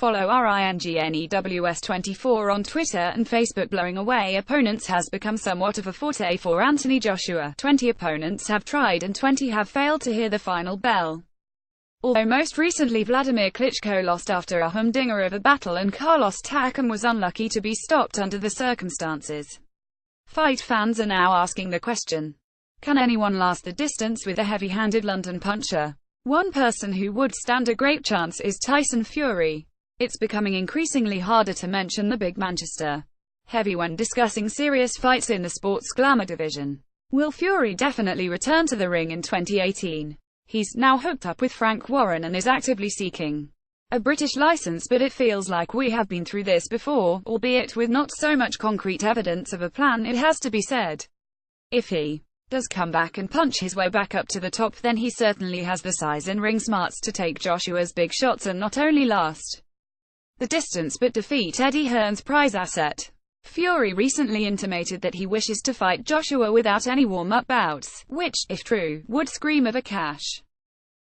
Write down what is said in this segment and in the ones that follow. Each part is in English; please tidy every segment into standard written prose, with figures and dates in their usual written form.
Follow RINGNEWS24 on Twitter and Facebook. Blowing away opponents has become somewhat of a forte for Anthony Joshua. 20 opponents have tried and 20 have failed to hear the final bell. Although most recently Vladimir Klitschko lost after a humdinger of a battle and Carlos Takam was unlucky to be stopped under the circumstances. Fight fans are now asking the question, can anyone last the distance with a heavy-handed London puncher? One person who would stand a great chance is Tyson Fury. It's becoming increasingly harder to mention the big Manchester heavy when discussing serious fights in the sport's glamour division. Will Fury definitely return to the ring in 2018? He's now hooked up with Frank Warren and is actively seeking a British license, but it feels like we have been through this before, albeit with not so much concrete evidence of a plan, it has to be said. If he does come back and punch his way back up to the top, then he certainly has the size and ring smarts to take Joshua's big shots and not only last the distance but defeat Eddie Hearn's prize asset. Fury recently intimated that he wishes to fight Joshua without any warm-up bouts, which, if true, would scream of a cash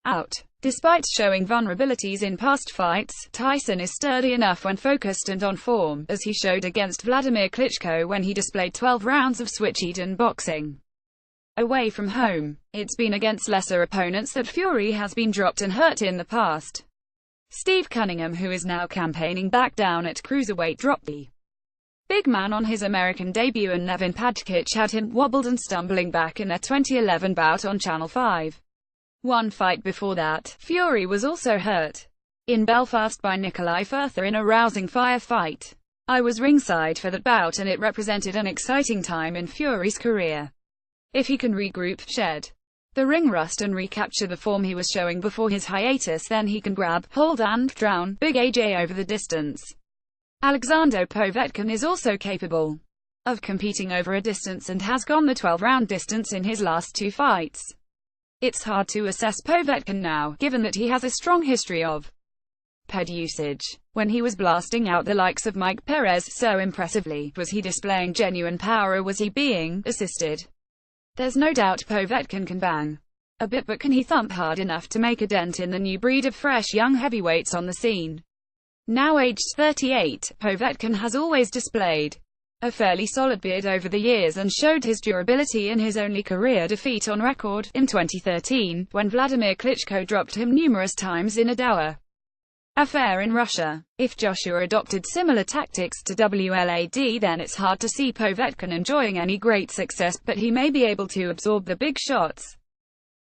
out. Despite showing vulnerabilities in past fights, Tyson is sturdy enough when focused and on form, as he showed against Vladimir Klitschko when he displayed 12 rounds of Switch-Eden boxing. Away from home, it's been against lesser opponents that Fury has been dropped and hurt in the past. Steve Cunningham, who is now campaigning back down at cruiserweight, dropped the big man on his American debut, and Nevin Padkic had him wobbled and stumbling back in their 2011 bout on Channel 5. One fight before that, Fury was also hurt in Belfast by Nikolai Further in a rousing firefight. I was ringside for that bout and it represented an exciting time in Fury's career. If he can regroup, shed the ring rust and recapture the form he was showing before his hiatus, then he can grab, hold and drown Big AJ over the distance. Alexander Povetkin is also capable of competing over a distance and has gone the 12-round distance in his last 2 fights. It's hard to assess Povetkin now, given that he has a strong history of ped usage. When he was blasting out the likes of Mike Perez so impressively, was he displaying genuine power or was he being assisted? There's no doubt Povetkin can bang a bit, but can he thump hard enough to make a dent in the new breed of fresh young heavyweights on the scene? Now aged 38, Povetkin has always displayed a fairly solid beard over the years and showed his durability in his only career defeat on record, in 2013, when Vladimir Klitschko dropped him numerous times in a dour affair in Russia. If Joshua adopted similar tactics to WLAD, then it's hard to see Povetkin enjoying any great success, but he may be able to absorb the big shots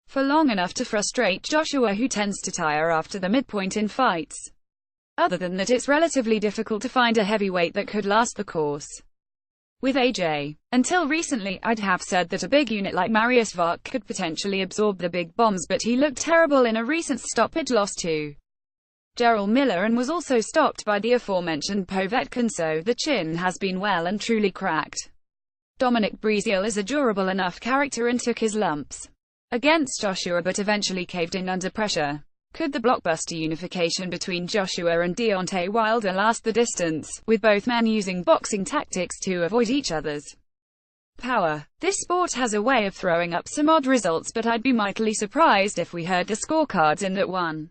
for long enough to frustrate Joshua, who tends to tire after the midpoint in fights. Other than that, it's relatively difficult to find a heavyweight that could last the course with AJ. Until recently, I'd have said that a big unit like Mariusz Wach could potentially absorb the big bombs, but he looked terrible in a recent stoppage loss to Jarrell Miller and was also stopped by the aforementioned Povetkin, so the chin has been well and truly cracked. Dominic Breazeale is a durable enough character and took his lumps against Joshua but eventually caved in under pressure. Could the blockbuster unification between Joshua and Deontay Wilder last the distance, with both men using boxing tactics to avoid each other's power? This sport has a way of throwing up some odd results, but I'd be mightily surprised if we heard the scorecards in that one.